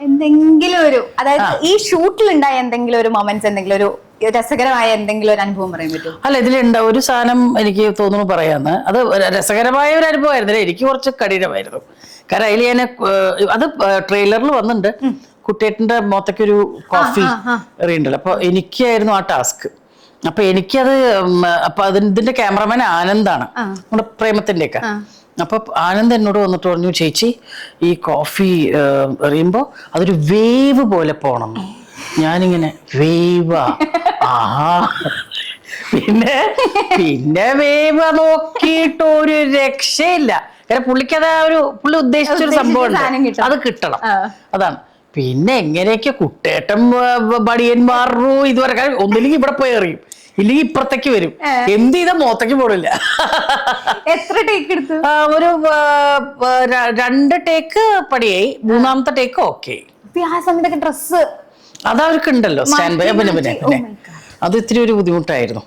എന്തെങ്കിലും ഒരു അതായത് ഈ ഷൂട്ടിൽ ഉണ്ടായ എന്തെങ്കിലും ഒരു മൊമെന്റ്സ്, എന്തെങ്കിലും ഒരു രസകരമായ എന്തെങ്കിലും ഒരു അനുഭവം പറയാൻ പറ്റും? അല്ല, ഇതിലുണ്ട ഒരു സാധനം എനിക്ക് തോന്നുന്നു പറയാന്ന്. അത് രസകരമായ ഒരു അനുഭവമായിരുന്നില്ല, എനിക്ക് കുറച്ച് കഠിനമായിരുന്നു. കാരണം അതിൽ ഞാൻ അത് ട്രെയിലറിൽ വന്നിട്ടുണ്ട്, കുട്ടിയേട്ടന്റെ മുഖത്തേക്കൊരു കോഫി എറിയുണ്ടല്ലോ. അപ്പൊ എനിക്കായിരുന്നു ആ ടാസ്ക്. അപ്പൊ എനിക്കത് അപ്പൊ ഇതിന്റെ ക്യാമറമാൻ ആനന്ദാണ്, നമ്മുടെ പ്രേമത്തിന്റെ ഒക്കെ. അപ്പൊ ആനന്ദ് എന്നോട് വന്നിട്ട് പറഞ്ഞു, ചേച്ചി ഈ കോഫി എറിയുമ്പോ അതൊരു വേവ് പോലെ പോണം. ഞാനിങ്ങനെ വേവാ, ആഹാ. പിന്നെ വേവ നോക്കിയിട്ട് ഒരു രക്ഷയില്ല. കാരണം പുള്ളിക്കത് പുള്ളി ഉദ്ദേശിച്ചൊരു സംഭവം അത് കിട്ടണം, അതാണ്. പിന്നെ എങ്ങനെയൊക്കെ കുട്ടേട്ടൻ ബടിയൻ മാറൂ ഇതുവരെ. ഒന്നില്ലെങ്കിൽ ഇവിടെ പോയി എറിയും, ഇല്ലെങ്കിൽ ഇപ്പുറത്തേക്ക് വരും. എന്ത് ചെയ്താ മുഖത്തേക്ക് പോടില്ല. എത്ര ടേക്ക് എടുത്തു? ഒരു 2 ടേക്ക് പടിയായി, 3ാമത്തെ ടേക്ക് ഓക്കെ. ആ സമയത്തൊക്കെ ഡ്രസ്സ് അതവർക്കുണ്ടല്ലോ സ്റ്റാൻഡ് ബൈ. പിന്നെ അത് ഇത്തിരി ഒരു ബുദ്ധിമുട്ടായിരുന്നു.